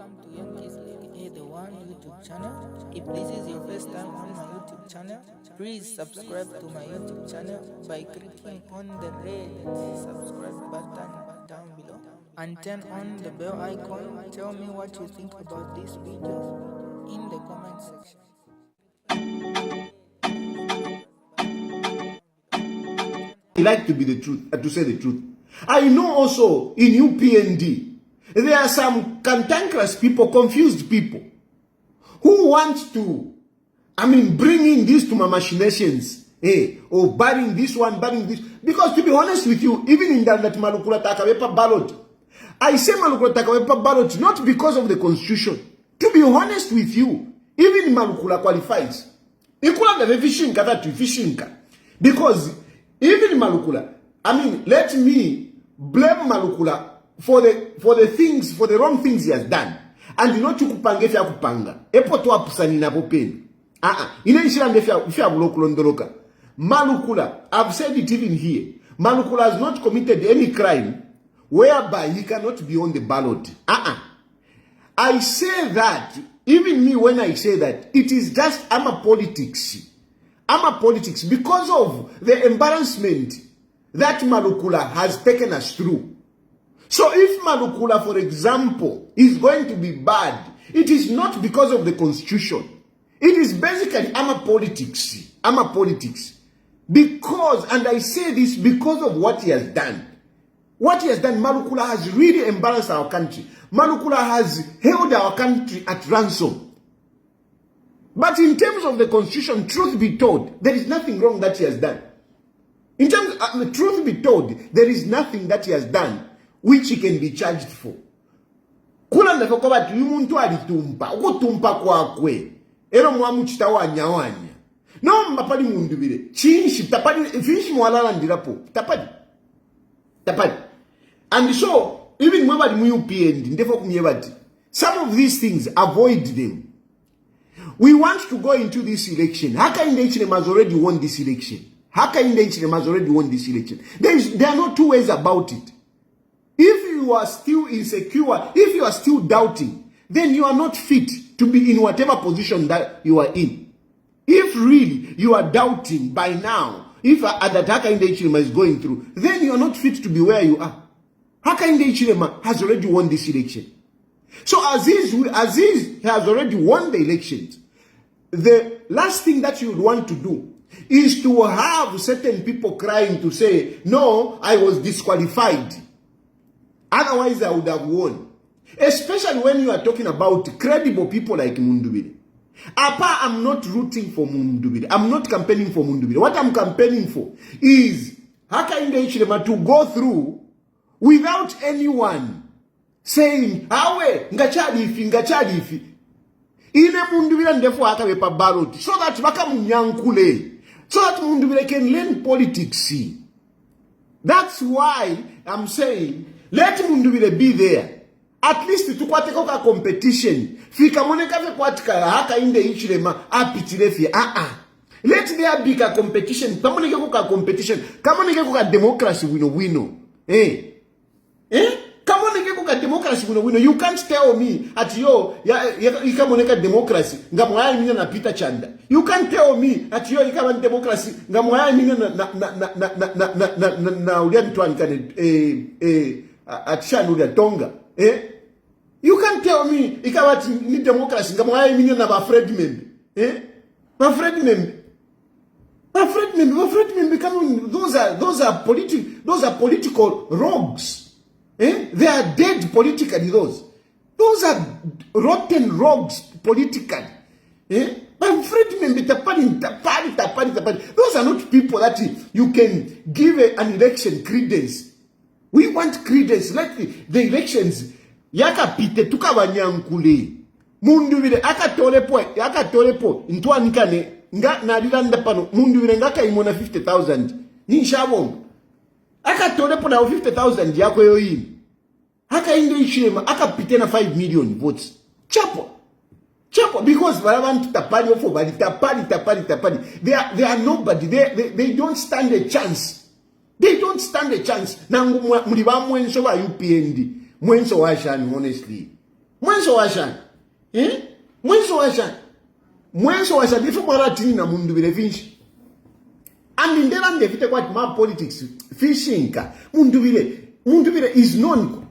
welcome to Young Kizzy, the one YouTube channel. If this is your first time on my YouTube channel, please subscribe to my YouTube channel by clicking on the red subscribe button down below and turn on the bell icon. Tell me what you think about this video in the comment section. I like to be the truth, to say the truth. I know also in UPND, there are some cantankerous people, confused people, who want to, bring in this to my machinations, or barring this one, barring this. Because to be honest with you, even in that Malukula Takawepa ballot, I say Malukula Takawepa ballot not because of the constitution. To be honest with you, even Malukula qualifies. Ikula the fishing kata to fishing. Because even Malukula, let me blame Malukula for the wrong things he has done. And not to kupanga fya kupanga. Epo to apusani na popeni. Ine ishirande fya bulokulondoloka. Malukula, I've said it even here. Malukula has not committed any crime whereby he cannot be on the ballot. I say that, even me when I say that, it is just politics. Politics because of the embarrassment that Malukula has taken us through. So if Malukula, for example, is going to be bad, it is not because of the constitution. It is basically politics. Politics. Because, and I say this because of what he has done. What he has done, Malukula has really embarrassed our country. Malukula has held our country at ransom. But in terms of the constitution, truth be told, there is nothing wrong that he has done. In terms of truth be told, there is nothing that he has done which he can be charged for. Kula ndafoko bati yumuntu alitumpa, ukutumpa kwa kwe. Ero mwamu chitawanya wanya. No mbapali mundubile. Chinshi, tapadi, fishi mwalala ndirapo. Tapadi. And so, even mwabadi muyupiyendi, ndefo kumyebati. Some of these things, avoid them. We want to go into this election. Haka Indechinem has already won this election. There are no two ways about it. If you are still insecure, if you are still doubting, then you are not fit to be in whatever position that you are in. If really you are doubting by now, if that Haka Indechinem is going through, then you are not fit to be where you are. Haka Indechinem has already won this election. So Aziz has already won the elections. The last thing that you would want to do is to have certain people crying to say, no, I was disqualified. Otherwise, I would have won. Especially when you are talking about credible people like Mundubile. I'm not rooting for Mundubile. I'm not campaigning for Mundubile. What I'm campaigning for is Haka Indechilema to go through without anyone saying, awe, ngachadifi. Ine Mundubile ndefo akawepa ballot. So that baka munyankule. So that Mundubile can learn politics. That's why I'm saying, let Mundubile be there. At least tukwate koka competition. Fika moneka fe kwatika Haka Indechilema apitilefi. Let there be a competition. Kamoneke koka competition. Kamoneke koka democracy wino. Democracy wino. You can't tell me at yo ikamoneka democracy ngamwaya mina na Peter Chanda. You can't tell me at yo ikamoneka democracy ngamwaya mina na ulian tuanikane at Shanu Tonga. You can't tell me ikawati ni democracy ngamwaya mina na ba Fredman. Ba Fredman becoming those are political rogues. They are dead politically, those. Those are rotten rogues politically. But Fredman, tapari. Those are not people that you can give an election credence. We want credence. Let the elections. Yaka pite tukabanyankule. Mundubile akatolepo. Ntwa nikane. Nga nalilanda pano. Mundubile ngaka imona 50,000. Nishabonga. Akatolepo na 50,000 yako yoyini. Haka Indechilema akapite na 5 million votes. Chapo. Because walabantu tapali ofo bali tapali. They are nobody. They don't stand a chance. Nangu muliba mwenso wa UPND. Mwenso wa shani, honestly. mwenso washani mwenso washani ife mwaratini na mundu vile vinshi and ndela ndevite kwati ma politics fishinka mundu vile is known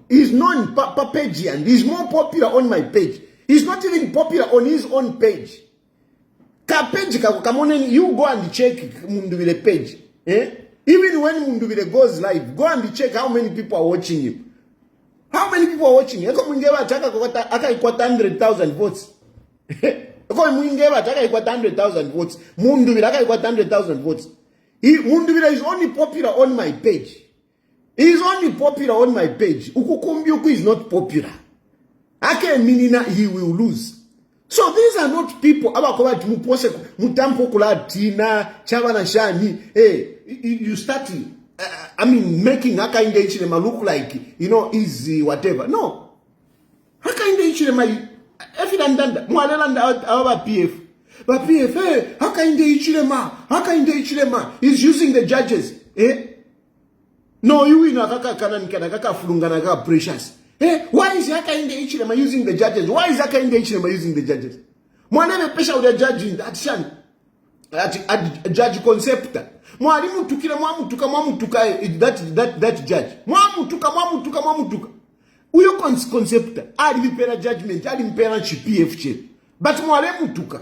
pa page and is more popular on my page. He's not even popular on his own page. Ka page kamoneni, you go and check mundu vile page. Even when mundu vile goes live, go and check how many people are watching him. How many people are watching him? Eko mwingewa ataka akaikuata 100,000 votes. Eko mwingewa ataka ikuata 100,000 votes. Mundu vile akaikuata 100,000 votes. Mundu vile is only popular on my page. He is only popular on my page. Ukukumbi is not popular. Ake minina he will lose. So these are not people abakobati mupose mutampo kulatina chavana shani. You start making haka inde ichilema look like easy whatever. No. Haka inde ichilema efidandanda mwalelanda aba PF. But PF haka inde ichilema is using the judges. No, you win kaka kananikana kaka fulungana kaka precious. Why is haka inde ichilema using the judges? Why is haka inde ichilema using the judges? Mwanebe pesha uda judging that shan. At judge concepta. Mwalimu tukile mwamutuka that judge. Mwamutuka. Uyo concepta. Ali mpera judgment. Ali mpera PF che. But mwalimu tuka.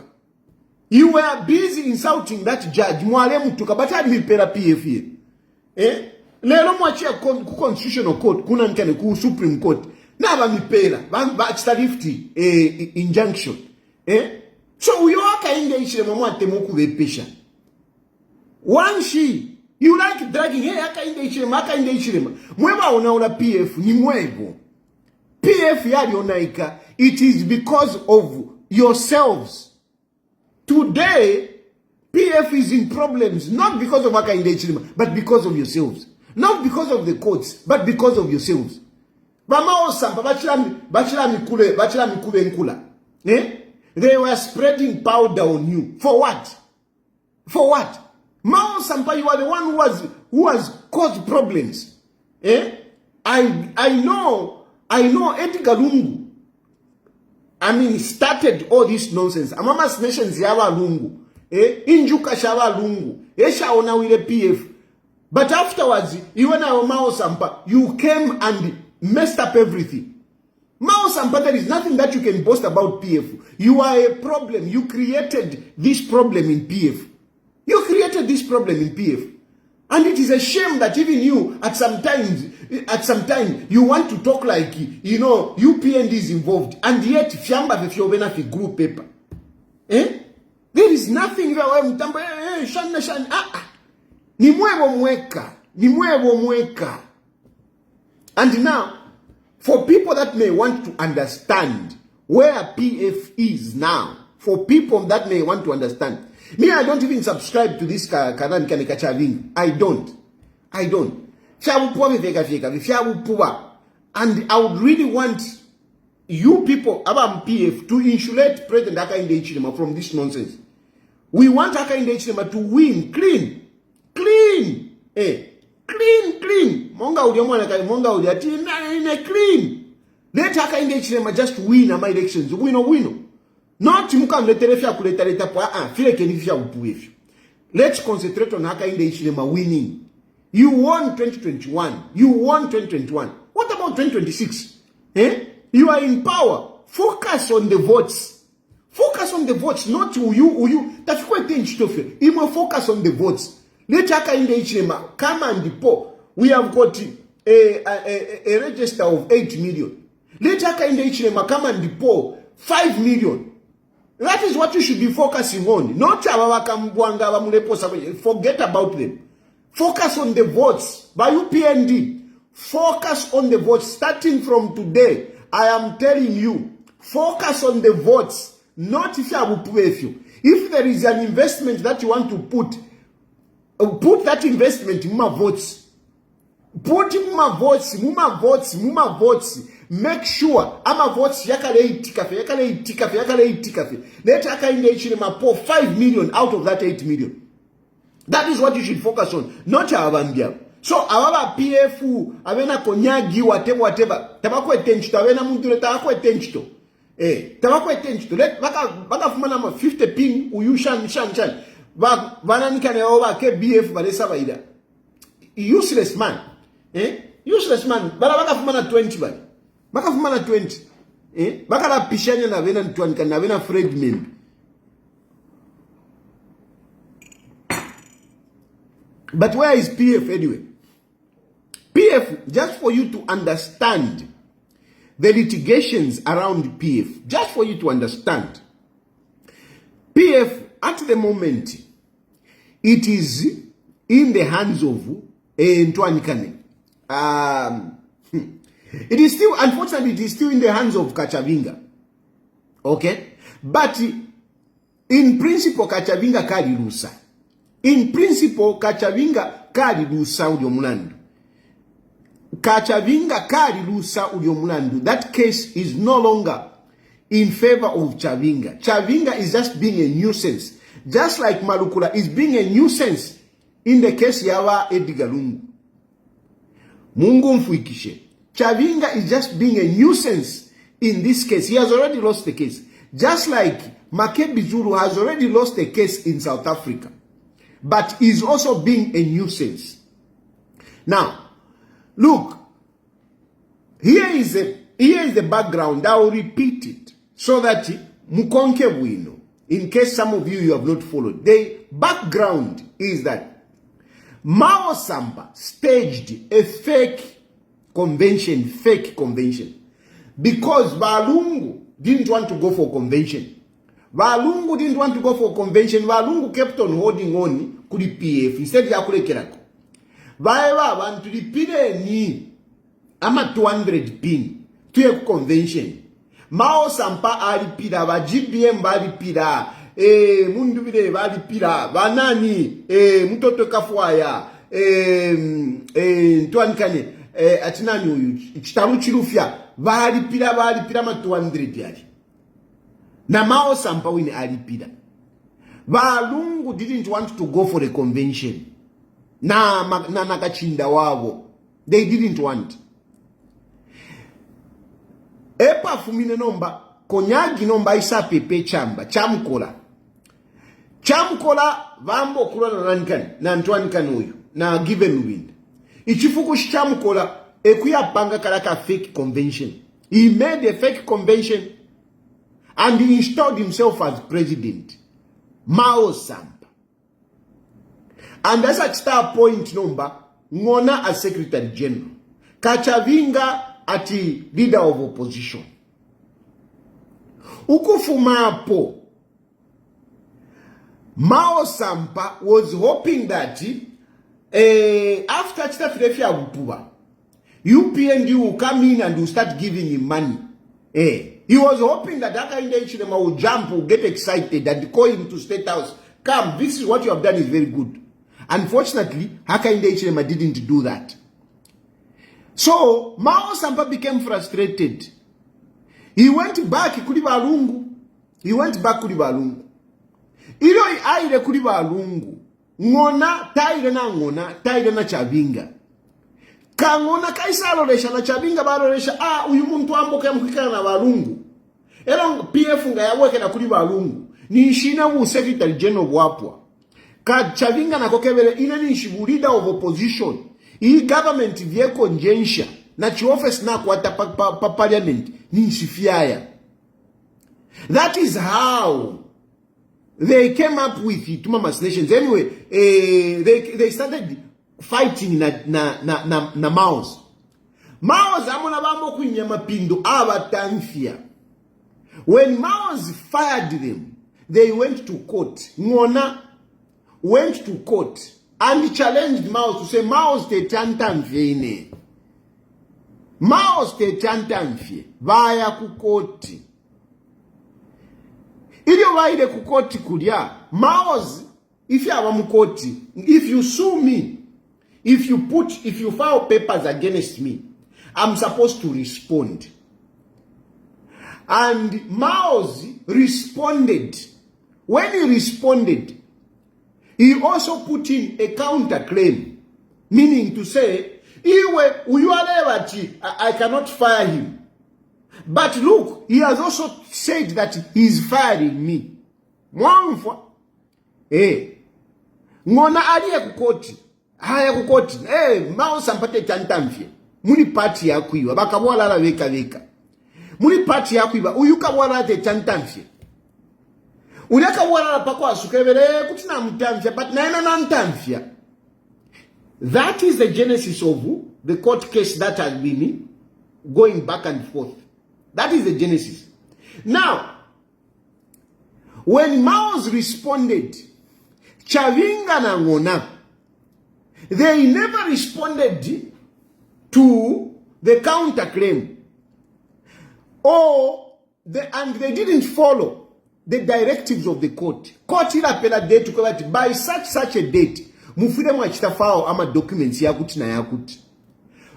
You were busy insulting that judge. Mwalimu tuka. But ali mpera PF ye. Lelo mwachia ku constitutional court. Kuna nkane ku supreme court. Na ba mipera. Ba extra 50 injunction. So uyo haka inde ichilema mwate moku vepesha. One she, you like dragging, haka inde ichilema. Mweba unaula PF, ni mwebo. PF yadi onaika, it is because of yourselves. Today, PF is in problems, not because of haka inde ichilema, but because of yourselves. Not because of the courts, but because of yourselves. Bama osampa, bachila mikule nkula. They were spreading powder on you. For what? Mao Sampa, you are the one who has caused problems. I know Edgar Lungu. Started all this nonsense. Amamas nations yawa Lungu. Injuka shawa Lungu. Shaona wile PF. But afterwards, you and Mao Sampa, you came and messed up everything. Mao Sampa, there is nothing that you can boast about PF. You are a problem. You created this problem in PF. And it is a shame that even you, at some time, you want to talk like, UPND is involved. And yet, Fiamba Fiobena fi group paper. There is nothing Ni mwebo mweka. And now, for people that may want to understand where PF is now, me, I don't even subscribe to this Karan Kanikachaving. I don't. And I would really want you people about PF to insulate President Hakainde Hichilema from this nonsense. We want Hakainde Hichilema to win clean. Clean. Monga clean. Let Hakainde Hichilema just win my elections. Win. Not mukamleterefya kuleta po file kenifya upuefyo. Let's concentrate on Hakainde Hichilema winning. You won 2021. What about 2026? You are in power. Focus on the votes. Not you. Tafikwe tenchitofe. Imo focus on the votes. Let Hakainde Hichilema come and po. We have got a register of 8 million. Let Hakainde Hichilema come and po 5 million. That is what you should be focusing on. Not forget about them. Focus on the votes. By UPND, focus on the votes. Starting from today, I am telling you, focus on the votes. Not if you. If there is an investment that you want to put that investment in my votes. Put in my votes. Make sure ama votes yakale itikafe. Let Hakainde Hichilema pour 5 million out of that 8 million. That is what you should focus on, not Avambia. So awaba PF avena konyagi whatever. Tabakwe tenchito avena muntu tabakwe tenchito. tabakwete nchito baka fumana ma 50 ping uyu shan bananikane oba KBF balesa baida useless man. Useless man. Baka fumana 20 bali. Baka fumana 20. Baka la pishanya na vena ntwanika na vena Fred Membi. But where is PF anyway? PF, just for you to understand the litigations around PF, just for you to understand, PF at the moment, it is in the hands of Ntwanikane. It is still, unfortunately, it is still in the hands of Kachavinga. Okay? But in principle, Kachavinga kali rusa. In principle, Kachavinga kali rusa ulio mulandu. Kachavinga kali rusa ulio mulandu. That case is no longer in favor of Chavinga. Chavinga is just being a nuisance. Just like Malukula is being a nuisance in the case yawa Edgar Lungu. Mungu mfuikishe. Chavinga is just being a nuisance in this case. He has already lost the case. Just like Makebi Zulu has already lost a case in South Africa. But is also being a nuisance. Now, look. Here is the background. I will repeat it. So that Mukonke Wino, in case some of you have not followed. The background is that Mao Sampa staged a fake convention, because Valungu didn't want to go for convention. Valungu didn't want to go for convention. Valungu kept on holding on to the PF. Instead, yakule kerako. Vaeva want to repeat ni ama 200 pin to a convention. Mao Sampa alipira, va GBM valipira, Mundubile valipira, vanani, Mutoto Kafuaya, Twankane, atinani uyu, Chilufya, valipira ma 200 yali. Na Mao Sampa wini alipira. Valungu didn't want to go for a convention. Na nakachinda wavo. They didn't want. Epa fumine nomba, konyagi nomba isa pepe chamba, chamkola. Chamkola vambo kula na nankani, na Ntwanikane uyu, na given wind. Ichifuku chamkola, ekuya panga karaka fake convention. He made a fake convention and he installed himself as president. Mao Sampa. And as at star point number, Ngona as secretary general. Kachavinga ati leader of opposition. Ukufumapo, Mao Sampa was hoping that after Chilufya Bupuba, UPND will come in and will start giving him money. He was hoping that Hakainde Hichilema will jump, will get excited and call him to State House. Come, this is what you have done is very good. Unfortunately, Hakainde Hichilema didn't do that. So, Mao Sampa became frustrated. He went back kuli Valungu. Ilo aire kuli Valungu. Ngona, taire na Chavinga. Kangona kaisa aloresha na Chavinga baloresha, uyu muntu amboka mkikana na Valungu. Elo PF nga yaweke na kuli Valungu. Ni shina wu secretary general wapwa. Ka Chavinga na kokebele ile ni leader of opposition. Hii government vyeko njensha na chioffice na kwata pa parliament ni nsifiaya. That is how they came up with it, Mama's nations. Anyway, they started fighting na Maos. Maos amona bambo kunyama pindo abatanfia. When Maos fired them, they went to court. Ngona went to court and challenged Mao to say, Mao te tantamfie. Mao te tantamfie. Vaya kukoti. Ilio vaide kukoti kulia. Mao's, if you have a mukoti, if you sue me, if you file papers against me, I'm supposed to respond. And Mao's responded. When he responded, he also put in a counterclaim, meaning to say, I cannot fire him. But look, he has also said that he is firing me. Mwamfwa. Ngona aliye kukoti. Haya kukoti. Mao sampate chantamfye. Muni party ya kuiwa. Baka mwala la weka. Muni party ya kuiwa. Uyuka mwala te chantamfye. Unyaka mwala la pakwa sukebele kutina mtamfye. But naena na mtamfye. That is the genesis of the court case that has been going back and forth. That is the genesis. Now, when Maos responded, Chavinga na Ngona, they never responded to the counterclaim. And they didn't follow the directives of the court. Court ilapela date to by such a date, mufire mwachitafao ama documents yakuti na yakuti.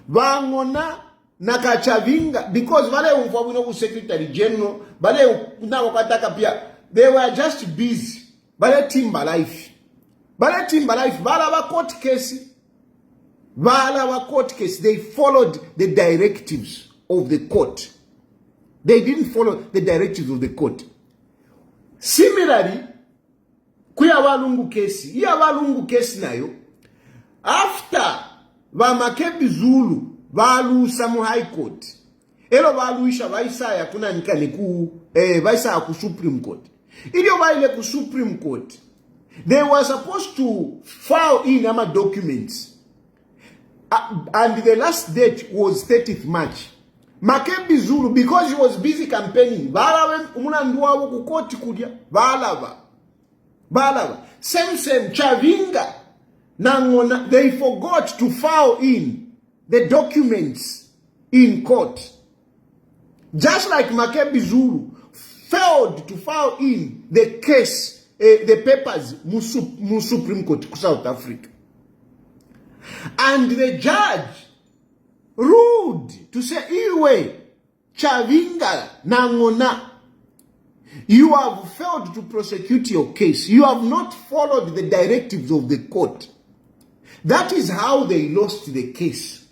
Vangona naka Chavinga, because vale umfawino secretary general, vale na wakataka pia, they were just busy. Vale timba life, vala court case, they followed the directives of the court. They didn't follow the directives of the court. Similarly, kuya walungu kesi nayo, after Makebi Zulu valu Samoa High Court, elo valu isha vaisa ya kuna nikane vaisa ya ku Supreme Court. Ilio vaile ku Supreme Court, they were supposed to file in ama documents, and the last date was 30th March. Makebi Zulu, because he was busy campaigning, vala umunanduwa wuku koti kudia, vala. Same Chavinga Nangona, they forgot to file in the documents in court. Just like Makebi Zulu failed to file in the case, the papers, mu Supreme Court, South Africa. And the judge ruled to say, Iwe, Chavinga Nangona, you have failed to prosecute your case. You have not followed the directives of the court. That is how they lost the case.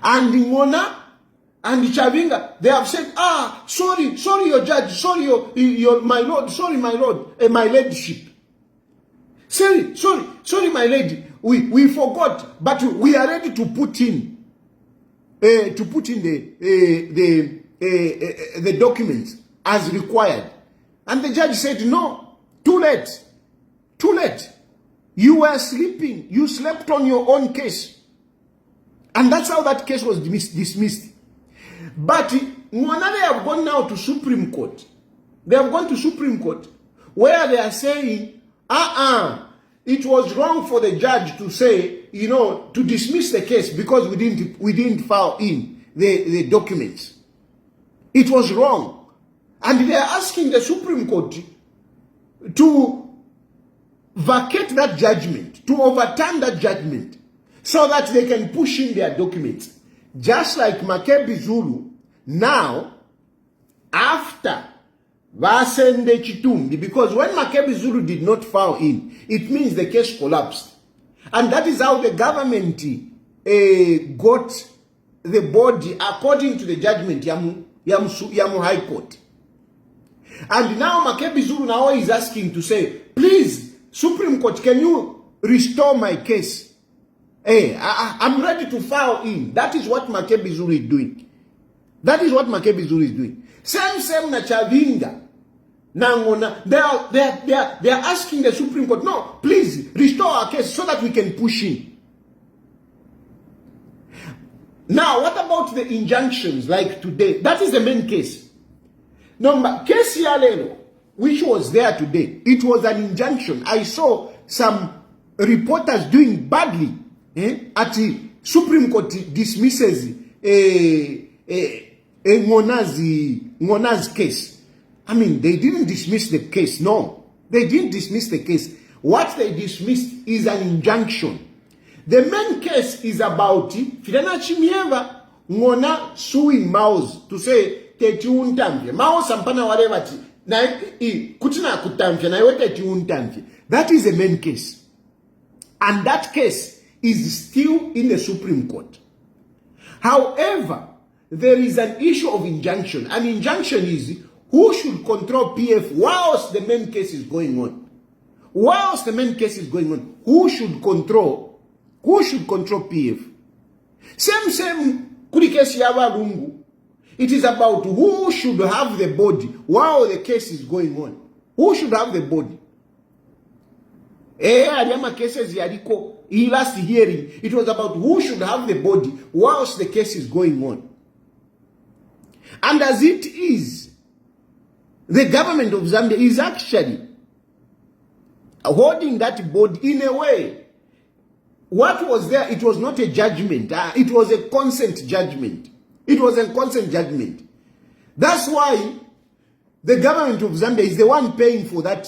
And Ngona and Chavinga, they have said, sorry, your judge, sorry, your my lord, sorry, my lord, my ladyship. Sorry, my lady, we forgot, but we are ready to put in the documents as required. And the judge said, no, too late. You were sleeping. You slept on your own case. And that's how that case was dismissed. But Ngwana, they have gone now to Supreme Court. They have gone to Supreme Court where they are saying, it was wrong for the judge to say, to dismiss the case because we didn't file in the documents. It was wrong. And they are asking the Supreme Court to vacate that judgment, to overturn that judgment, so that they can push in their documents. Just like Makebi Zulu, now, after Vasende Chitumbi, because when Makebi Zulu did not file in, it means the case collapsed. And that is how the government got the body according to the judgment, Yamu High Court. And now Makebi Zulu now is asking to say, please, Supreme Court, can you restore my case? I'm ready to file in. That is what Makebi Zulu is doing. Same na Chavinga. Nangona, they are asking the Supreme Court, no, please restore our case so that we can push in. Now, what about the injunctions like today? That is the main case. Number case Yalelo, which was there today, it was an injunction. I saw some reporters doing badly at the Supreme Court dismisses Ngona's case. I mean, they didn't dismiss the case. No, they didn't dismiss the case. What they dismissed is an injunction. The main case is about Filana Chimieva Ngona suing Maos to say Teti untamvye. Maos sampana whatever na kutina kutamvye na yote Teti untamvye. That is the main case. And that case is still in the Supreme Court. However, there is an issue of injunction. An injunction is who should control PF whilst the main case is going on. Whilst the main case is going on, who should control PF? Same kuri case yaba lungu. It is about who should have the body while the case is going on. Who should have the body? Aliyama cases yaliko, last hearing, it was about who should have the body whilst the case is going on. And as it is, the government of Zambia is actually holding that body in a way. What was there? It was not a judgment. It was a consent judgment. It was a consent judgment. That's why the government of Zambia is the one paying for that,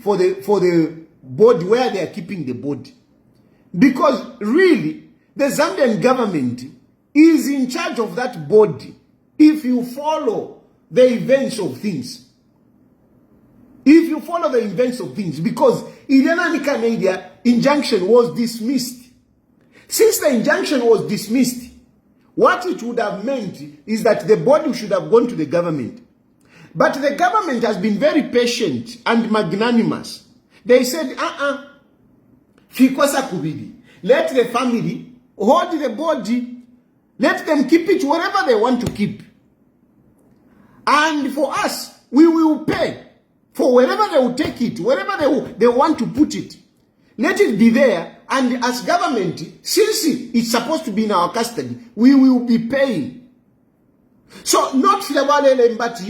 for the body, where they are keeping the body. Because really, the Zambian government is in charge of that body if you follow the events of things. If you follow the events of things, because Irena Canada injunction was dismissed. Since the injunction was dismissed, what it would have meant is that the body should have gone to the government. But the government has been very patient and magnanimous. They said, Fikosa Kubidi. Let the family hold the body. Let them keep it wherever they want to keep. And for us, we will pay for wherever they will take it, wherever they want to put it. Let it be there. And as government, since it's supposed to be in our custody, we will be paying. So not Filabalele, but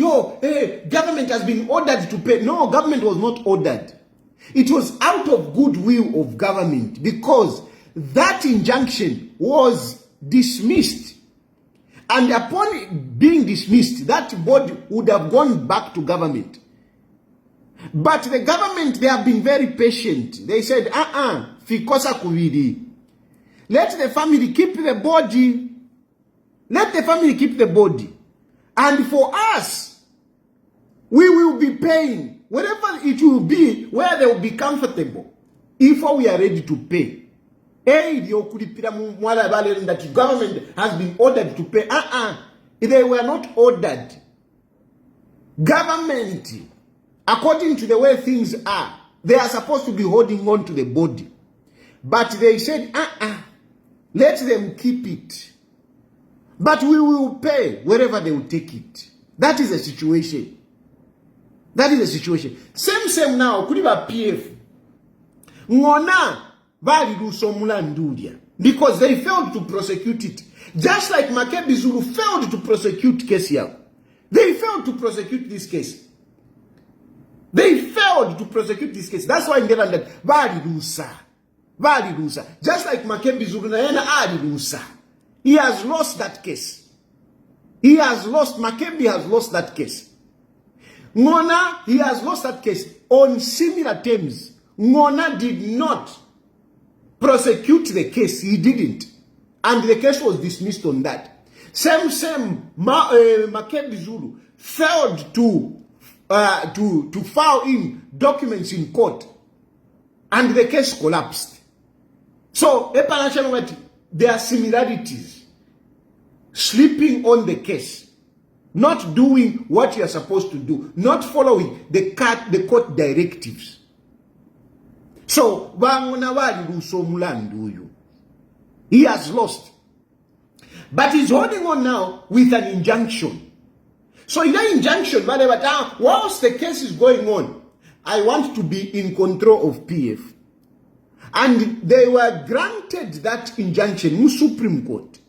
government has been ordered to pay. No, government was not ordered. It was out of goodwill of government because that injunction was dismissed. And upon being dismissed, that body would have gone back to government. But the government, they have been very patient. They said, Fikosa Kuvidi. Let the family keep the body. Let the family keep the body. And for us, we will be paying wherever it will be, where they will be comfortable, if we are ready to pay. That the government has been ordered to pay. They were not ordered. Government, according to the way things are, they are supposed to be holding on to the body. But they said, let them keep it. But we will pay wherever they will take it. That is the situation. That is the situation. Same now, kudiba PF. Ngona bali rusomula ndudia. Because they failed to prosecute it. Just like Makebi Zulu failed to prosecute Kesia. They failed to prosecute this case. They failed to prosecute this case. That's why in the land, bali rusa. Just like Makebi Zulu na yena ali rusa. He has lost that case. Makebi has lost that case. Ngona, he has lost that case on similar terms. Ngona did not prosecute the case. He didn't. And the case was dismissed on that. Makebi Zulu failed to file in documents in court. And the case collapsed. So, there are similarities. Sleeping on the case. Not doing what you are supposed to do. Not following the court directives. So, he has lost. But he's holding on now with an injunction. So in that injunction, whilst the case is going on, I want to be in control of PF. And they were granted that injunction in Supreme Court.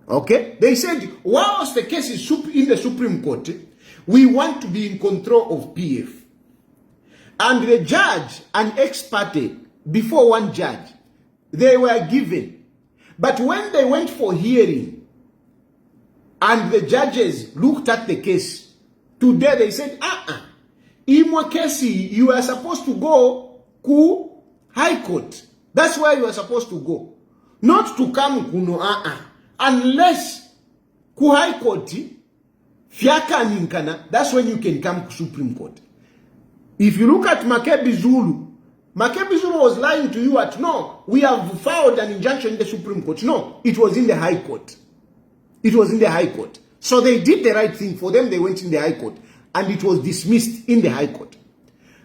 Okay? They said, whilst the case is in the Supreme Court, we want to be in control of PF. And the judge, an ex parte, before one judge, they were given. But when they went for hearing, and the judges looked at the case, today they said, Imwa Kesi, you are supposed to go to High Court. That's where you are supposed to go. Not to come kuno unless ku High Court, fiaka ninkana, that's when you can come to Supreme Court. If you look at Makebi Zulu was lying to you at, no, we have filed an injunction in the Supreme Court. No, it was in the High Court. It was in the High Court. So they did the right thing. For them, they went in the High Court. And it was dismissed in the High Court.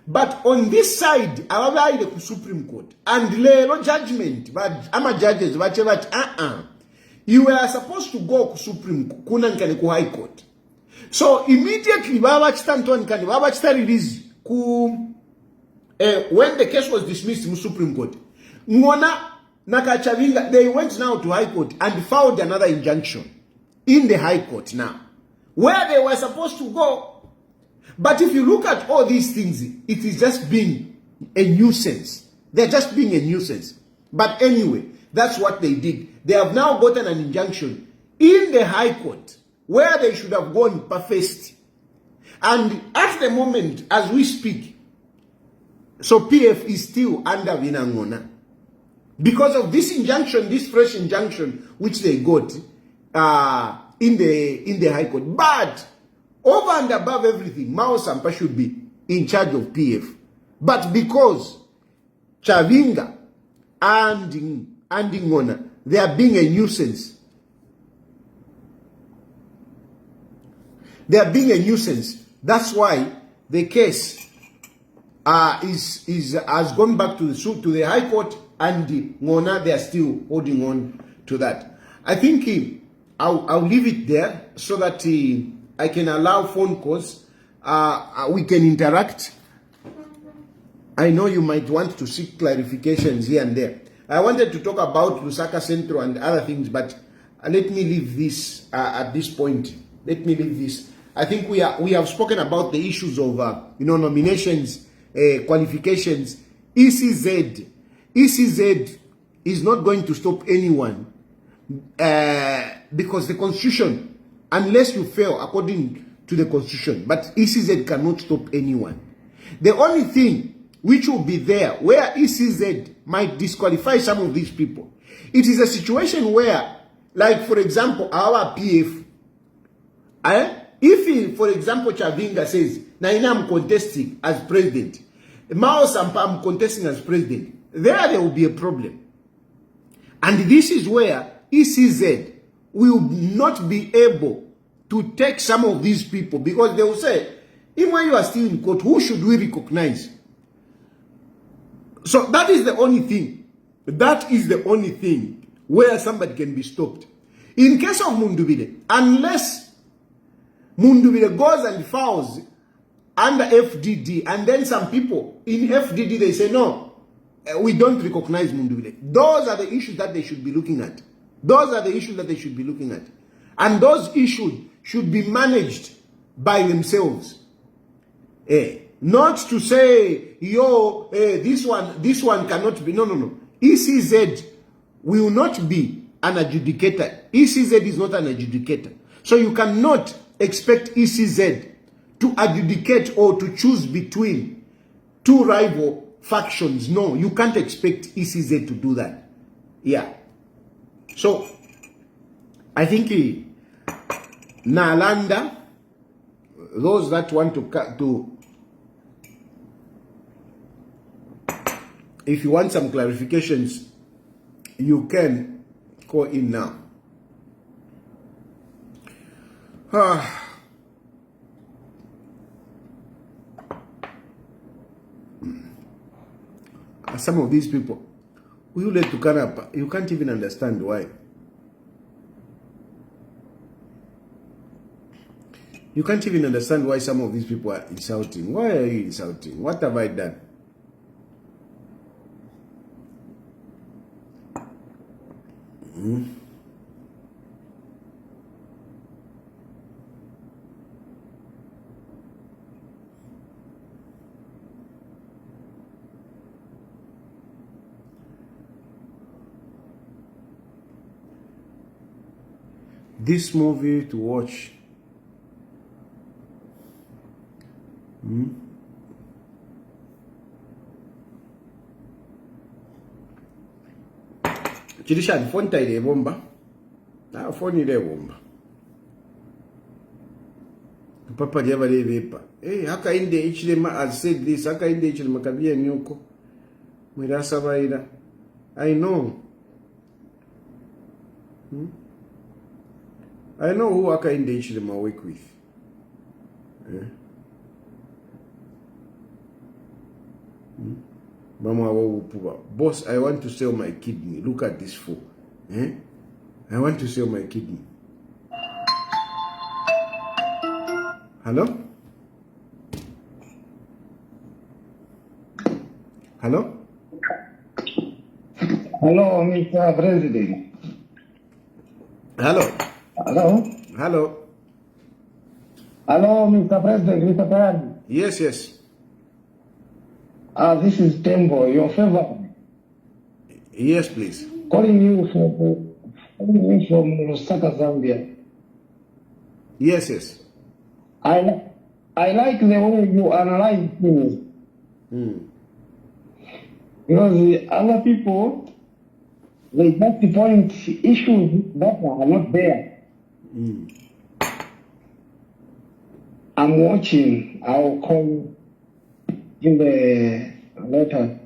But on this side, the Supreme Court. And the judgment, but I'm judges, you were supposed to go to Supreme Court, High Court. So immediately, release when the case was dismissed in Supreme Court, they went now to High Court and filed another injunction in the High Court now, where they were supposed to go. But if you look at all these things, it is just being a nuisance. They're just being a nuisance. But anyway, that's what they did. They have now gotten an injunction in the High Court, where they should have gone first. And at the moment, as we speak, so PF is still under Vinangona. Because of this injunction, this fresh injunction, which they got in the High Court. But over and above everything, Mao Sampa should be in charge of PF. But because Chavinga and Ngona, they are being a nuisance. They are being a nuisance. That's why the case has gone back to the High Court, and Ngona, they are still holding on to that. I think I'll leave it there so that I can allow phone calls. We can interact. I know you might want to seek clarifications here and there. I wanted to talk about Lusaka Centro and other things, but let me leave this at this point. Let me leave this. I think we have spoken about the issues of nominations, qualifications. ECZ is not going to stop anyone because the Constitution, unless you fail according to the Constitution, but ECZ cannot stop anyone. The only thing which will be there where ECZ might disqualify some of these people, it is a situation where, like for example, our PF, if for example Chavinga says, Naina, I'm contesting as president, Mao Sampa, I'm contesting as president, there will be a problem. And this is where ECZ will not be able to take some of these people, because they will say, even when you are still in court, who should we recognize? So that is the only thing. That is the only thing where somebody can be stopped. In case of Mundubile, unless Mundubile goes and files under FDD, and then some people in FDD, they say, no, we don't recognize Mundubile. Those are the issues that they should be looking at. Those are the issues that they should be looking at. And those issues should be managed by themselves. Not to say, this one cannot be. No. ECZ will not be an adjudicator. ECZ is not an adjudicator. So you cannot expect ECZ to adjudicate or to choose between two rival factions. No, you can't expect ECZ to do that. Yeah. So, I think Nalanda, those that want to if you want some clarifications, you can call in now. Some of these people, will you let to come up? You can't even understand why. You can't even understand why some of these people are insulting. Why are you insulting? What have I done? This movie to watch. Chilisha phone ile bomba. Na phone ile bomba. Papa jaba le vepa. Haka inde ichilema has said this. Haka inde ichilema kabia nyuko. Mwirasa baida. I know. I know who Akainde Ichilema work with. Mama boss, I want to sell my kidney. Look at this fool. I want to sell my kidney. Hello? Hello? Hello, Mr. President. Hello? Hello? Hello? Hello, Mr. President, Mr. Tayali. Yes, yes. This is Tembo, your favorite. Yes, please. Calling you from Lusaka, Zambia. Yes, yes. I like the way you analyze things. Because the other people, they just point issues that are not there. I'm watching. I'll call in the later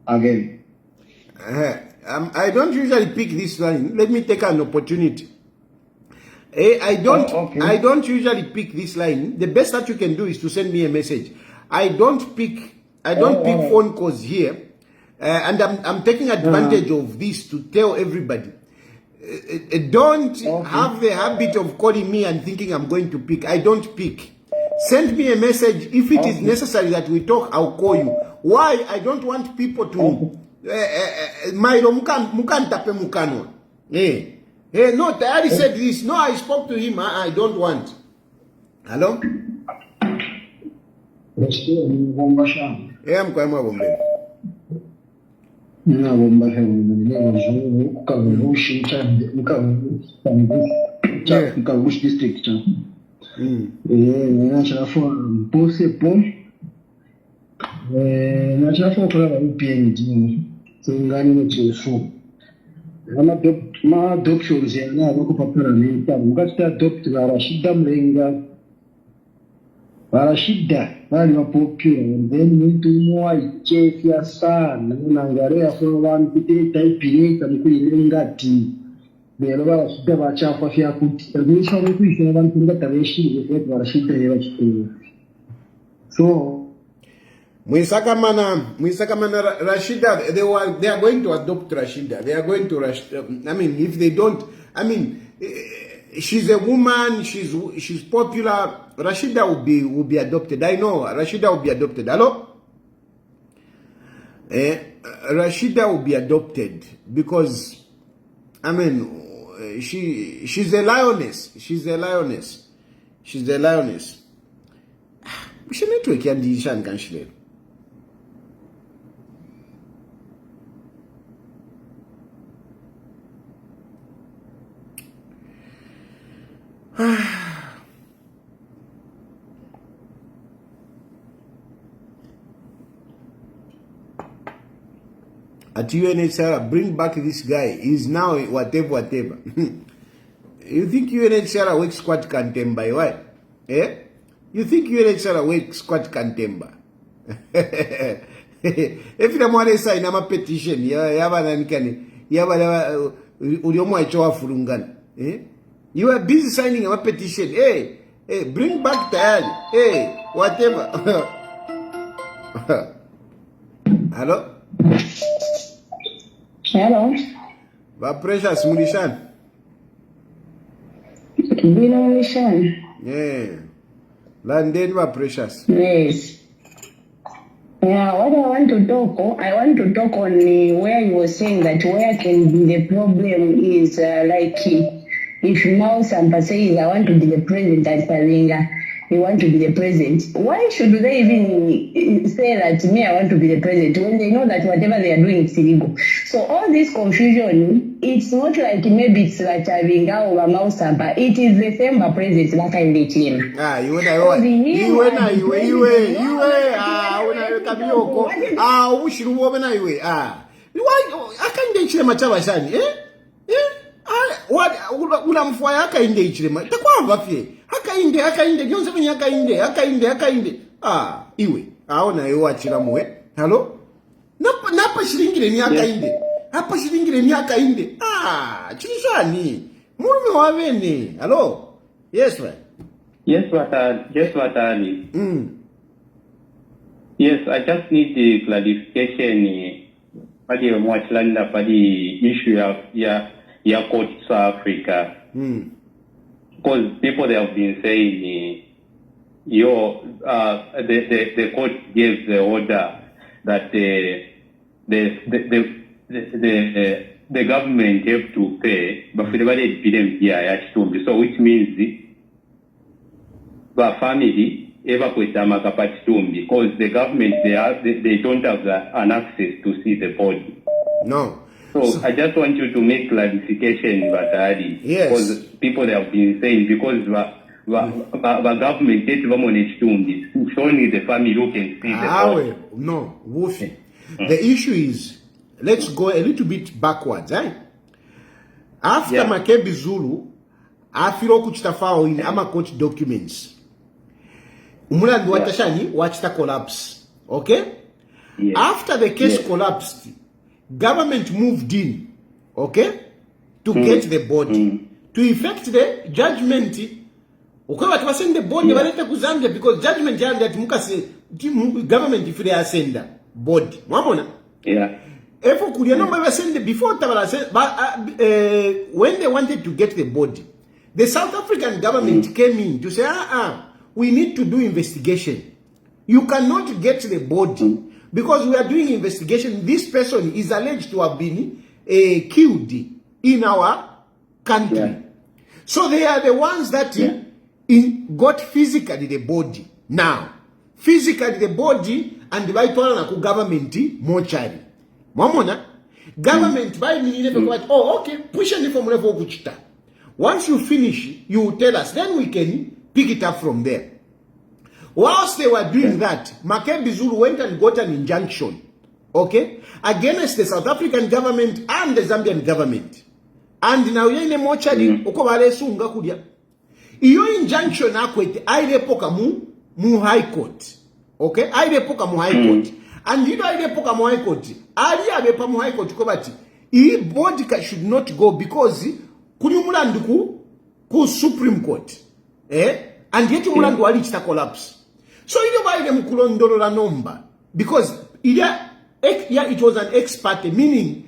again. I don't usually pick this line. Let me take an opportunity. I don't usually pick this line. The best that you can do is to send me a message. I don't pick phone calls here. And I'm taking advantage of this to tell everybody. Don't have the habit of calling me and thinking I'm going to pick. I don't pick. Send me a message. If it is necessary that we talk, I'll call you. Why? I don't want people to Mairo mukan tape mukano. No, Tayali said this. No, I spoke to him. I don't want. Hello? I'm Kwama Bombe. Mkagushi district. Ma adoptions yana bakupapira nita mukati adopt Rashida Mlenga Rashida bali popular and then into more chefia sana nangarea for one pite type pinita mkuilenga ti bero Rashida bachafa fya kuti nisho mkuisha abantu ngatabeshi Rashida yera chitu so Mwisakamana Rashida, they are going to adopt Rashida. They are going to if they don't, she's a woman, she's popular. Rashida will be adopted. I know Rashida will be adopted. Hello? Rashida will be adopted because she's a lioness. She's a lioness. She network yandisha nkanshile. At UNHCR, bring back this guy. He's now whatever. You think UNHCR works squat cantemba? Why? You think UNHCR works squat cantemba? If the money sign a petition, you are busy signing a petition. Hey, bring back Tayali. Hey, whatever. Hello? Hello. Precious Mulishan. Mulishan. Yeah. London Precious. Yes. Yeah, what I want to talk on where you were saying that where can be the problem is if now Sampa says I want to be the president at Paringa, you want to be the president. Why should they even say that I want to be the president when they know that whatever they are doing is illegal? So all this confusion, it's not like maybe it's like Paringa or Mau Sampa. It is the same president like in the team. What unamfuaya Hakainde Ichilema takwava fye Hakainde jonse mwenye Hakainde iwe aona yo achira muwe. Hello? Napa shilingire ni Hakainde. Hapa shilingire ni Hakainde. Chilishani. Murume wavene. Hello? Yes, right. Yes, Watali. Yes, I just need the clarification for the Mwachilanda for the issue of your court South Africa. Because people they have been saying the court gave the order that the government have to pay, but for the body didn't pay. So which means the family evacuate because the government they don't have an access to see the body. No. So I just want you to make clarification, Batadi. Yes. Because people have been saying because the government get showing the family who can see the body. No, Wolfie. The issue is, let's go a little bit backwards, eh? After Makebi Zulu, afiro kuchitafao in ama court documents. Umulandu watashani wachita collapse. Okay? Yes. After the case collapsed, government moved in, okay, to get the body, to effect the judgment. Okay, what was in the body, because judgment that mukase government if they are send body. Mamona? Yeah. If you know send before when they wanted to get the body, the South African government came in to say, we need to do investigation. You cannot get the body because we are doing investigation. This person is alleged to have been killed in our country. Yeah. So they are the ones that got physically the body. Now, physically the body and the right one na government mortuary. Mamona, government by oh okay, push any from level kuchita. Once you finish, you tell us, then we can pick it up from there. Whilst they were doing that, Makebi Zulu went and got an injunction, okay, against the South African government and the Zambian government. And now you're in a mortuary, okobale sunga kudia. Iyo injunction akwete, ailepoka mu high court, okay, ailepoka mu high court. And you know ailepoka mu high court, abepa mu high court kobati, iyi body should not go because kuli mulandu ku Supreme Court, and yet mulandu wali chita collapse. So you know why them kulondolola number, because it was an ex parte, meaning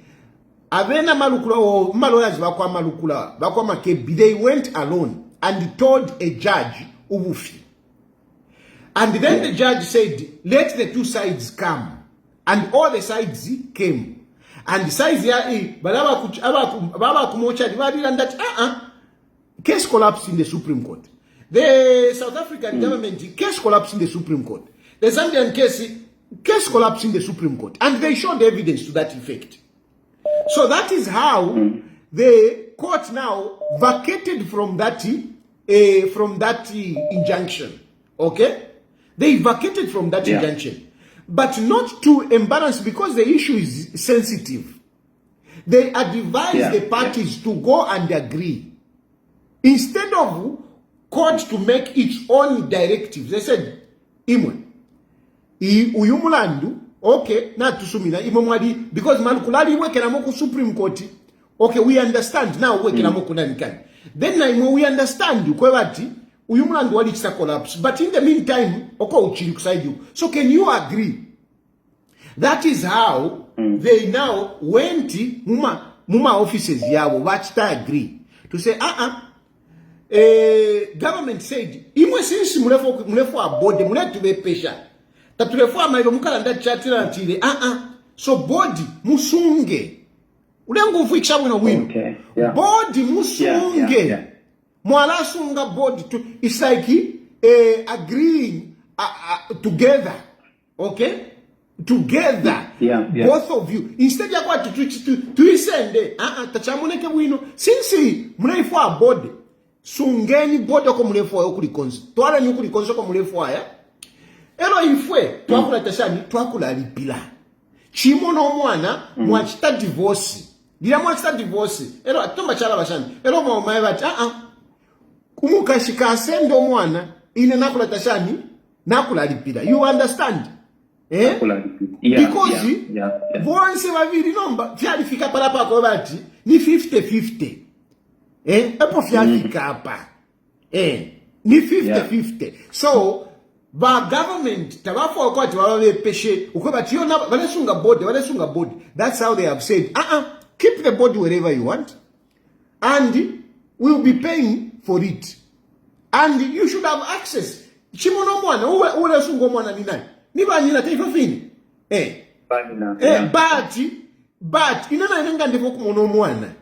avena malukula or maloyas bakwa malukula bakwa Makebi, they went alone and told a judge ubufi. And then the judge said, let the two sides come. And all the sides came. And the sides here, case collapsed in the Supreme Court. The South African government case collapsed in the Supreme Court. The Zambian case collapsed in the Supreme Court. And they showed evidence to that effect. So that is how the court now vacated from that injunction. Okay? They vacated from that injunction. But not to embarrass, because the issue is sensitive. They advised the parties to go and agree. Instead of court to make its own directives, they said, Imwe, uyumulandu, okay, not to sumina, imomwadi, because malukulali weke na moku Supreme Court, okay, we understand, now weke na moku nanikani. Then we understand, kwewati, uyumulandu wali chita collapse, but in the meantime, oko uchili kuside you. So can you agree? That is how they now went muma offices yawo, wachita agree, to say, government said, imwe since mulefu abode, muletu be pesha. Tatulefu amailo mukalanda chatira ntile, so body, musunge. Ulengu ufuikisha wino wino. Okay. Body, musunge. Mwala sunga body. It's like agreeing together. Okay? Together. Both of you. Instead ya kwa tuisende, tachamuneke wino. Since mulefu abode, sungeni body ko mulefu ayo kulikonso. Tuwala ni kulikonso ko mulefu aya. Elo ifwe, tuwakula tashani, tuwakula lipila. Chimo no mwana, mwachita divorce. Dila mwachita divorce. Elo atomba chala bashani. Elo mwa bati, kumuka shikasendo mwana, ine nakula tashani, nakula lipila. You understand? Because vonse waviri nomba, fiali fika palapa kwa bati, ni 50-50. Epo fyafika hapa. Ni 50-50. So, ba government, tabafu wakati wawe peshe, ukweba tiyo walesunga body. That's how they have said, keep the body wherever you want. And we'll be paying for it. And you should have access. Chimono mwana, ule sungo mwana ni nani? Ni banyina taifa fini. But inana inanga ndifo kumono mwana.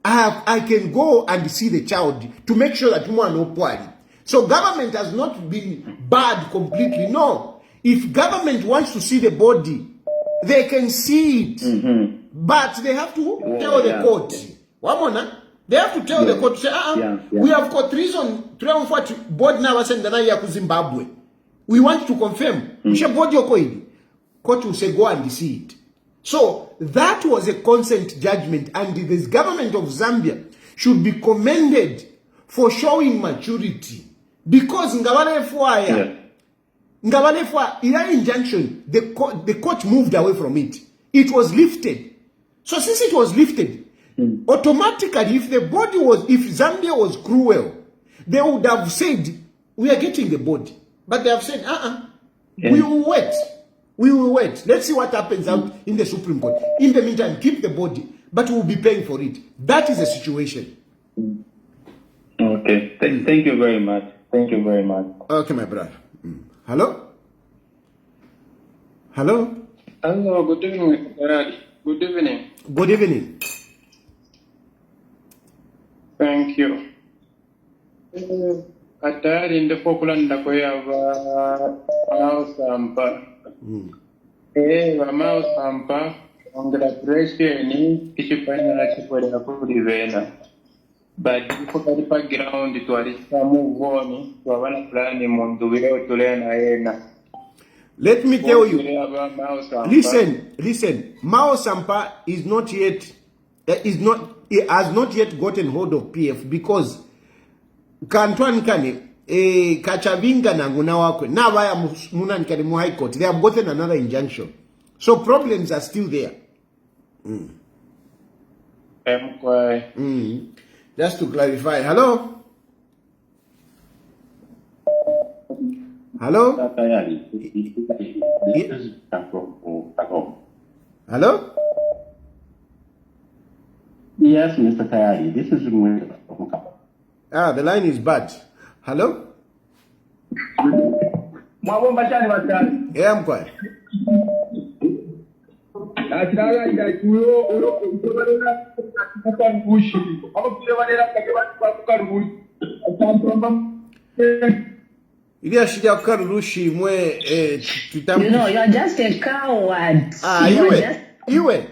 I can go and see the child to make sure that mwana opwali. So government has not been bad completely. No. If government wants to see the body, they can see it. But they have to tell the court. Wamona? They have to tell the court, say, we have got reason to board now send ya ku Zimbabwe. We want to confirm. Court will say, go and see it. So that was a consent judgment, and this government of Zambia should be commended for showing maturity. Because Ngawale ila injunction, the court moved away from it. It was lifted. So since it was lifted, automatically, if Zambia was cruel, they would have said, we are getting the body. But they have said, we will wait. We will wait. Let's see what happens out in the Supreme Court. In the meantime, keep the body, but we'll be paying for it. That is the situation. Okay. Thank you very much. Thank you very much. Okay, my brother. Hello? Hello? Hello, good evening. Good evening. Good evening. Thank you. Atari in the Falkland Mouse Ampa. Mouse Ampa, congratulations, Kishupana Chipoda Purivena. But if you can background to a move on to a one plan in Monduo to learn. Let me tell you. Listen. Mao Sampa is not yet, it has not yet gotten hold of PF because Kantwan Kane, Kachavinga Nanguna wakwe, na waya Munan Kane mu High Court, they have gotten another injunction. So problems are still there. Just to clarify. Hello? Hello? Hello? Yes, Mr. Tayali. This is the line is bad. Hello? Yeah, I'm quiet. You know, you're just a coward. Iwe.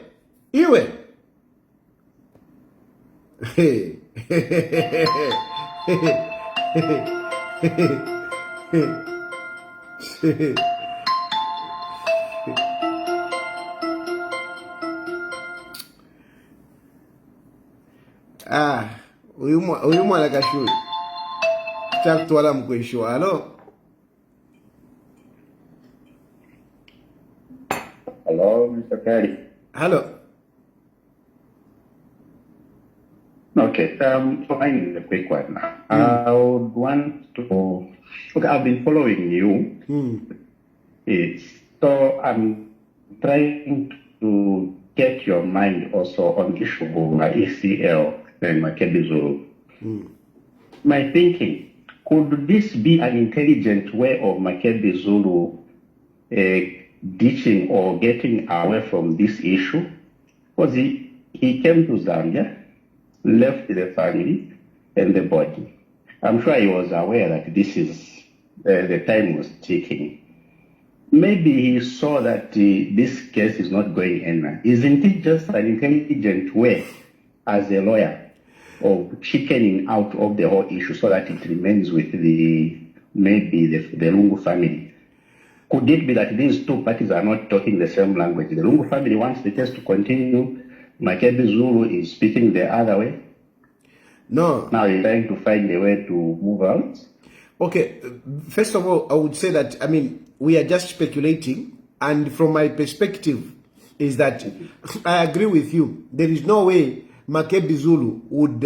Uyu mwana kashui. Chakutwala mkwesho. Hello? Hello, Mr. Perry. Hello. Okay, fine, a quick one now. I would want to, okay, I've been following you. So I'm trying to get your mind also on the issue of ECL and Makebi Zulu. My thinking, could this be an intelligent way of Makebi Zulu ditching or getting away from this issue? Because he came to Zambia, left the family and the body. I'm sure he was aware that this is, the time was ticking. Maybe he saw that this case is not going anywhere. Isn't it just an intelligent way as a lawyer of chickening out of the whole issue so that it remains with the Lungu family? Could it be that these two parties are not talking the same language? The Lungu family wants the case to continue. Makebi Zulu is speaking the other way. No. Now you're trying to find a way to move out. Okay. First of all, I would say that, we are just speculating. And from my perspective is that I agree with you. There is no way Makebi Zulu would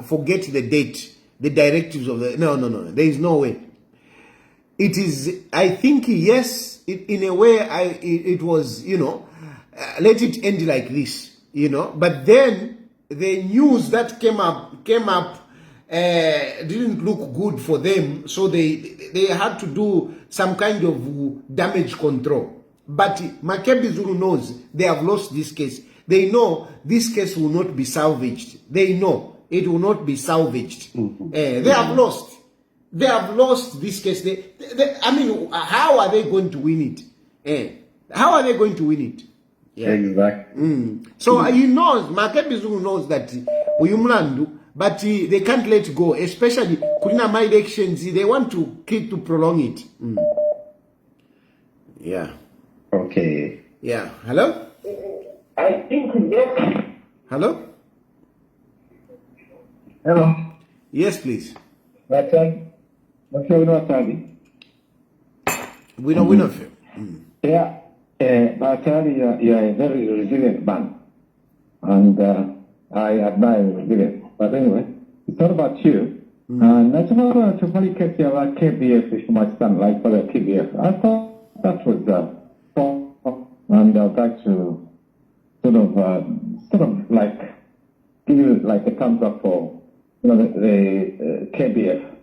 forget the date, the directives of the... No. There is no way. It is, I think, yes, in a way, it was, let it end like this, But then the news that came up didn't look good for them, so they had to do some kind of damage control. But Makebi Zulu knows they have lost this case. They know this case will not be salvaged. They know it will not be salvaged. They have lost. They have lost this case. I mean, how are they going to win it? How are they going to win it? Yeah. Exactly. So he knows, Makebi Zulu knows that Uyumlandu, but they can't let it go, especially Kulina my elections. They want to keep to prolong it. Yeah. Okay. Yeah. Hello? I think yes. Hello? Hello. Yes, please. That's right. That's what I'm saying. We know you. Yeah. Batali, you're a very resilient man. And I admire your resilience. But anyway, it's not about you. National Chupali Kesi about KBF is my son, like for the KBF. I thought that was and I'd like to sort of like give you like a thumbs up for the KBF.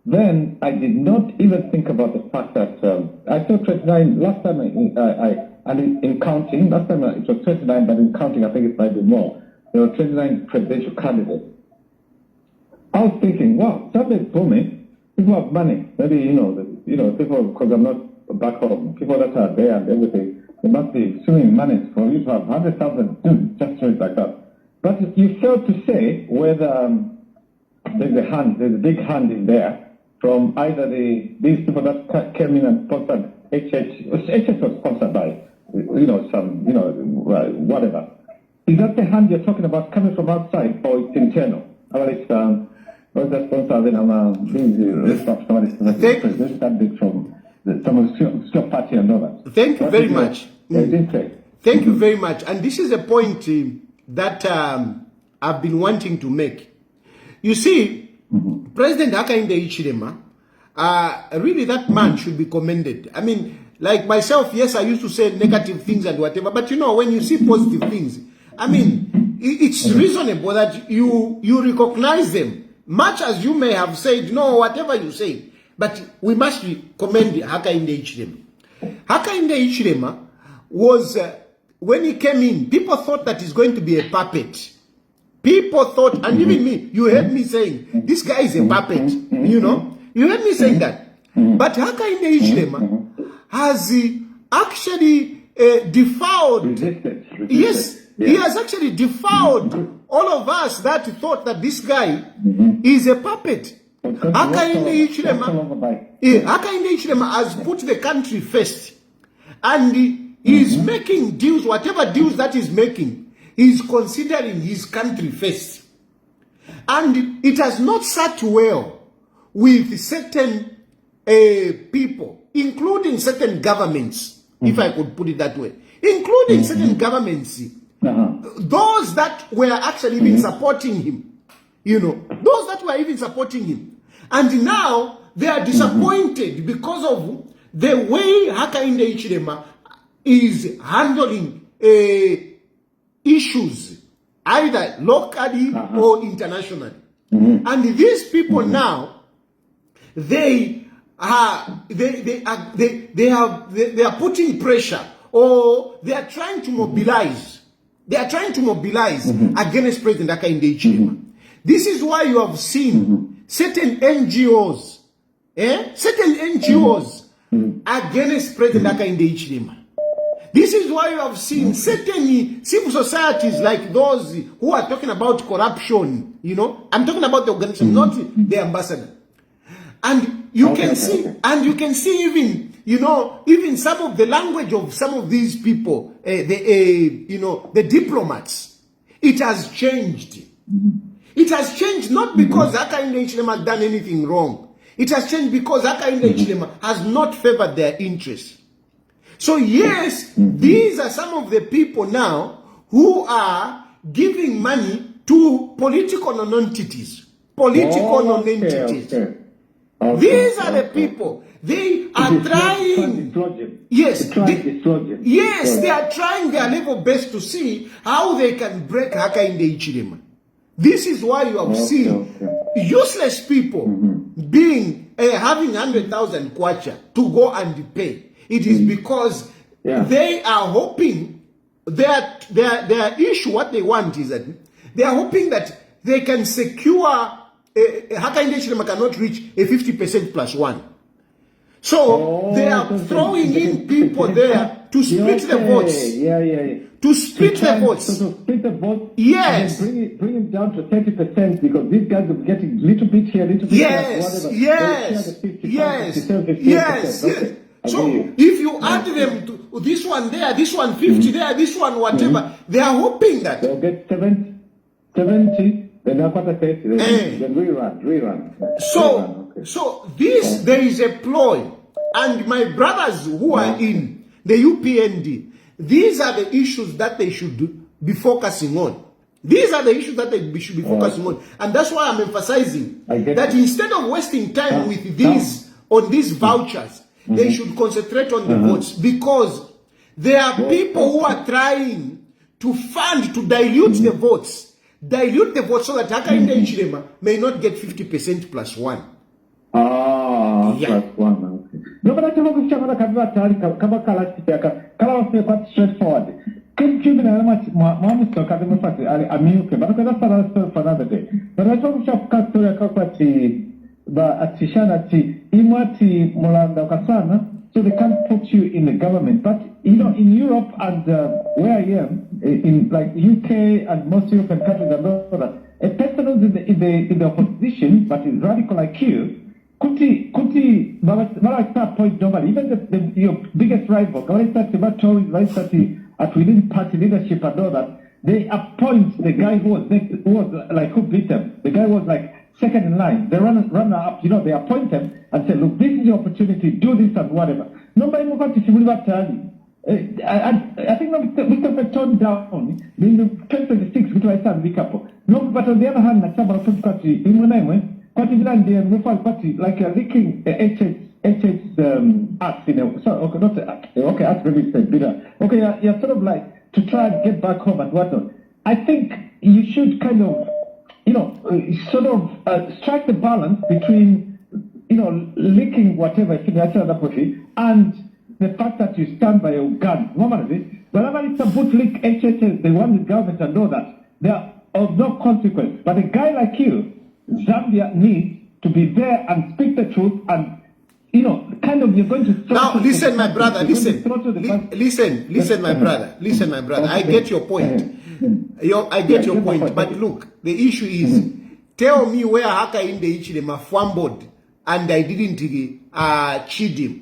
Then I did not even think about the fact that I saw 29 last time in counting. Last time it was 29, but in counting I think it might be more. There were 29 presidential candidates. I was thinking, wow, something's booming. People have money. Maybe people, because I'm not back home. People that are there and everything, they must be swimming money for you to have 100,000 just so it's like that. But you failed to say whether there's a big hand in there from either these people that came in and sponsored HH was sponsored by whatever. Is that the hand you're talking about coming from outside or it's internal? Well, it's what's the sponsor then somebody from some party and all that. Thank you very much. Thank you very much. And this is a point that I've been wanting to make. You see, President Hakainde Hichilema, really that man should be commended. I mean, like myself, yes, I used to say negative things and whatever, but when you see positive things, I mean, it's reasonable that you recognize them, much as you may have said, no, whatever you say, but we must commend Hakainde Hichilema. Hakainde Hichilema was, when he came in, people thought that he's going to be a puppet. People thought, and even me, you heard me saying, this guy is a puppet, You heard me saying that. But Hakainde Hichilema has actually defiled. Yes, he has actually defiled all of us that thought that this guy is a puppet. Hakainde Hichilema has put the country first. And he's making deals, whatever deals that he's making, he's considering his country first. And it has not sat well with certain people, including certain governments, if I could put it that way, including certain governments, those that were actually even supporting him, those that were even supporting him. And now they are disappointed because of the way Hakainde Hichilema is handling issues, either locally or internationally. And these people now, they are putting pressure, or they are trying to mobilize. They are trying to mobilize against President Hakainde Hichilema. This is why you have seen certain NGOs, against President Hakainde Hichilema. This is why you have seen certain civil societies like those who are talking about corruption, I'm talking about the organization, not the ambassador. And you can see even, even some of the language of some of these people, the diplomats, it has changed. It has changed not because Hakainde Hichilema has done anything wrong. It has changed because Hakainde Hichilema has not favored their interests. So yes, these are some of the people now who are giving money to political non-entities. Political non-entities. These are the people. They are trying. Yes, they are trying their level best to see how they can break Hakainde Hichilema. This is why you have seen useless people being having 100,000 kwacha to go and pay. It is because they are hoping that their issue, what they want is that they are hoping that they can secure Hakainde Hichilema cannot reach a 50% plus one. So they are throwing in people there to split the votes. To split the votes. So to split the votes. Yes. And then bring it down to 30% because these guys are getting little bit here, little bit there, whatever. Yes. So if you add them to this one there, this one 50 there, this one whatever, they are hoping that they'll get 70, then they'll quarter 30, then rerun. So this, there is a ploy. And my brothers who are in the UPND, these are the issues that they should be focusing on. These are the issues that they should be focusing on. And that's why I'm emphasizing that instead of wasting time with these, on these vouchers, they should concentrate on the votes. Because there are people who are trying to fund, to dilute the votes. Dilute the votes so that Hakainde Hichilema may not get 50% plus one. Plus one. No, but I don't know if you're going to quite straightforward. Can you give me a much more stock at the fact I'm okay, but that's another story for another day. But I don't know at Tishanati, Imati Molanda Kasana, so they can't put you in the government. But you know, in Europe and where I am, in like UK and most European countries and all that, a person who's in the opposition but is radical like you, Kuti, point normally, even your biggest rival, at within party leadership and all that, they appoint the guy who was next, who beat them. The guy was like second in line. The runner up, they appoint them and say, look, this is your opportunity, do this and whatever. Nobody moved to Chilufya Tayali. I think we can turn down in the 2026, which I said, no, but on the other hand, like like a leaking acts, acts really said bitter. Okay, you're sort of like to try and get back home and whatnot. I think you should kind of, strike the balance between, leaking whatever and the fact that you stand by your gun. Normally, whenever it's a bootleg HHS, they want the government to know that they are of no consequence. But a guy like you, Zambia needs to be there and speak the truth and, you're going to... Now, listen, my brother, listen, my brother, I get your point. I get your point, but look, the issue is, tell me where Hakainde Hichilema fumbled and I didn't cheat him.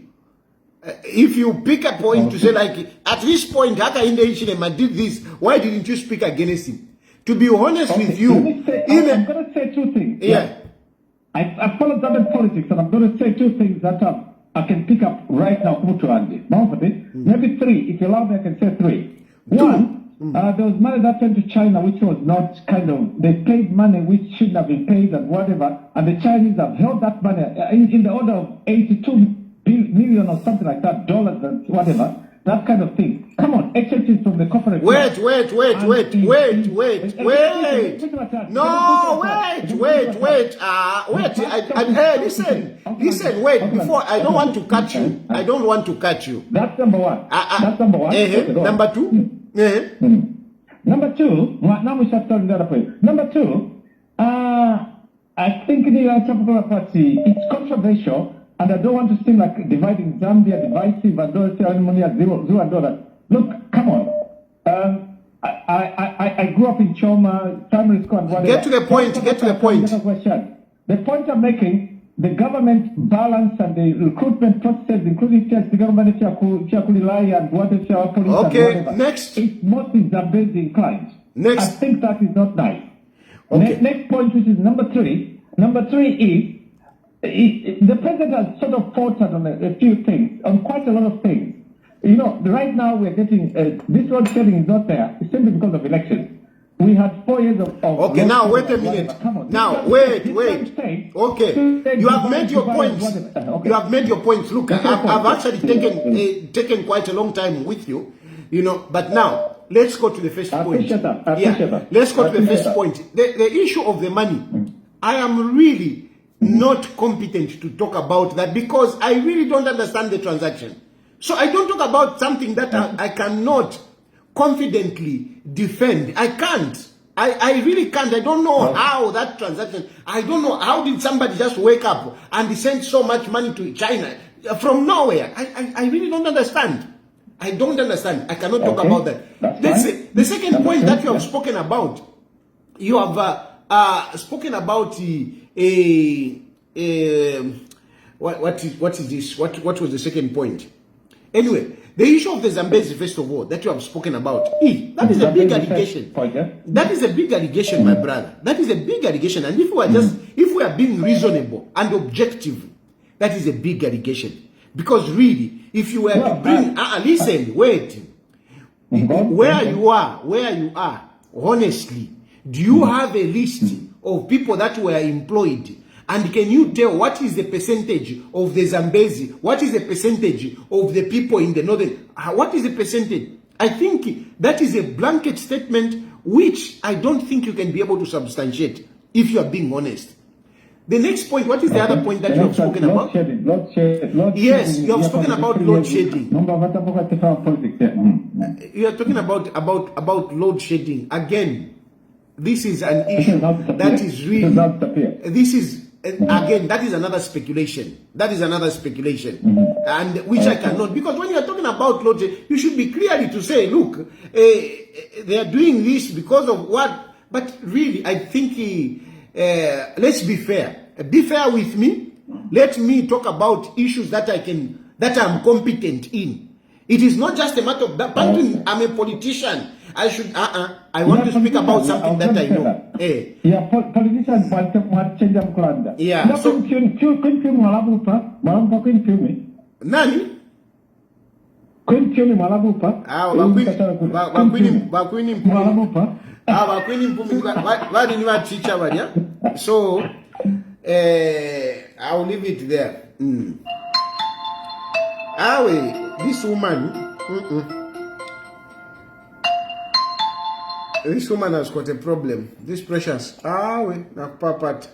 If you pick a point to say, like, at this point, Hakainde Hichilema did this, why didn't you speak against him? To be honest with you... I'm going to say two things. Yeah. I follow Zambian politics, and I'm going to say two things that I can pick up right now. Maybe three. If you allow me, I can say three. One, there was money that went to China, which was not they paid money which shouldn't have been paid and whatever, and the Chinese have held that money in the order of 82 million or something like that, dollars and whatever. That kind of thing. Come on, HHs from the corporate... Wait. No, listen, wait, before, I don't want to cut you. That's number one. Number two? Number two, now we shall start with the other point. Number two, I think the Party, it's controversial. And I don't want to seem like dividing Zambia, divisive, and don't say money at zero and all that. Look, come on. I grew up in Choma, primary school and whatever. Get to the point. The point I'm making, the government balance and the recruitment process, including tests, the government Chakulilai and whatever, police and whatever. Next. It's mostly Zambezi inclined. Next. I think that is not nice. Okay. Next point, which is number three. Number three is, the president has sort of faltered on a few things, on quite a lot of things. Right now we're getting, this road sharing is not there, it's simply because of elections. We had 4 years of okay, now wait a minute. Now wait. Okay, you have made your points. Okay. You have made your points. Look, I've actually taken quite a long time with you, you know. But now let's go to the first point. Appreciate that. Let's go to the first point. The issue of the money. I am really not competent to talk about that because I really don't understand the transaction. So I don't talk about something that I cannot confidently defend. I can't. I really can't. I don't know how that transaction, I don't know how did somebody just wake up and send so much money to China from nowhere. I really don't understand. I don't understand. I cannot talk about that. The second point that you have spoken about, you have spoken about what is this? What was the second point? Anyway, the issue of the Zambezi, first of all, that you have spoken about, that is a big allegation. That is a big allegation, my brother. That is a big allegation. And if we are being reasonable and objective, that is a big allegation. Because really, if you were to bring, listen, wait, where you are, honestly, do you have a list of people that were employed? And can you tell what is the percentage of the Zambezi? What is the percentage of the people in the northern? What is the percentage? I think that is a blanket statement which I don't think you can be able to substantiate if you are being honest. The next point, what is the other point that you have spoken about? Yes, you have spoken about load shedding. You are talking about load shedding. Again, this is an issue that is really, this is, again, that is another speculation. That is another speculation. And which I cannot, because when you are talking about load shedding, you should be clearly to say, look, they are doing this because of what, but really, I think, let's be fair. Be fair with me. Let me talk about issues that I'm competent in. It is not just a matter of that. I'm a politician. I should, I want to speak about something that I know. Yeah, politicians want change of Kulanda. Yeah. So, Nani? So, I'll leave it there. This woman, this woman has got a problem. This Precious, nakupapat.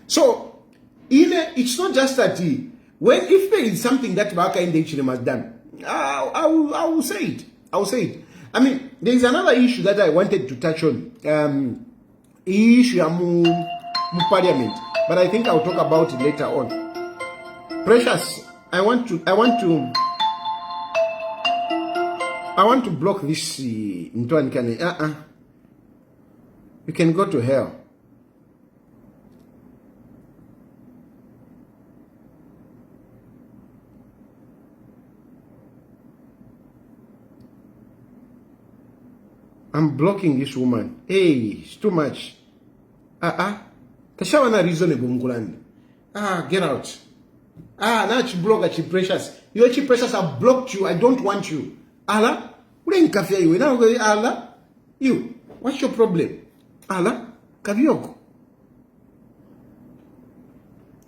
So, it's not just that if there is something that Baka in the Chilem has done, I will say it. I will say it. I mean, there is another issue that I wanted to touch on. Issue of parliament, but I think I'll talk about it later on. Precious, I want to block this into one can. You can go to hell. I'm blocking this woman. Hey, it's too much. Tashawana reasonable Mkulandi. Get out. Now she block she Precious. You Chi Precious have blocked you. I don't want you. Allah, ule nkafia iwe. Now Allah, you. What's your problem? Allah, kavioko.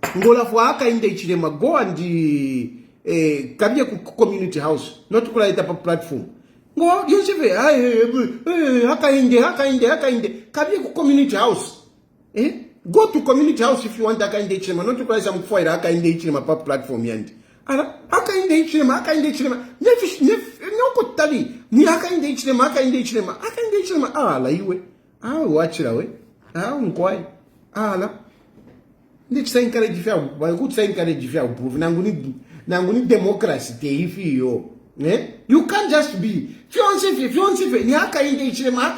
Ngola for aka in the Ichilema. Go and kavia ku community house. Not to create a platform. Go, you see, haka inde. Kavia ku community house. Go to community house if you want haka inde Ichilema. Not to create some foil haka inde Ichilema pa platform yandi. Ala, haka inde Ichilema. Nyoko tali. Ni haka inde Ichilema. Ala iwe. Wachira we. Unkwai. Ala. Ndi tsa encourage fya, ba good tsa encourage fya prove nanguni democracy te ifi yo. You can't just be fiancé ni haka inde Ichilema.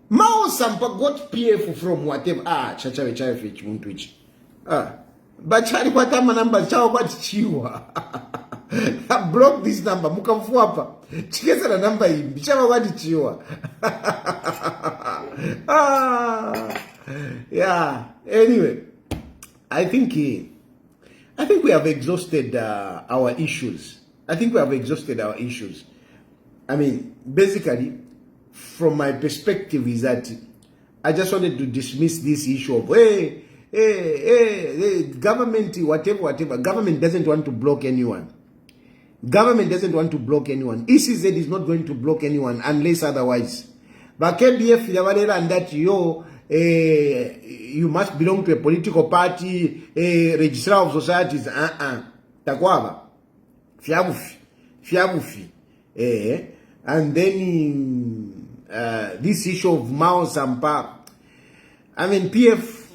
Mao Sampa got PF from whatever. Chachawe chawe chimuntu ichi. Bachari kwa tama namba chao kwa chichiwa. Block this number. Mukamfu hapa. Chikesa na namba hii. Bichama kwa chichiwa. Yeah. Anyway, I think I think we have exhausted our issues. I mean, basically, from my perspective is that I just wanted to dismiss this issue of, hey, government, whatever. Government doesn't want to block anyone. ECZ is not going to block anyone unless otherwise. But KBF, and that you must belong to a political party, registrar of societies, takwaba, fiabufi, and then this issue of Mao Sampa. I mean, PF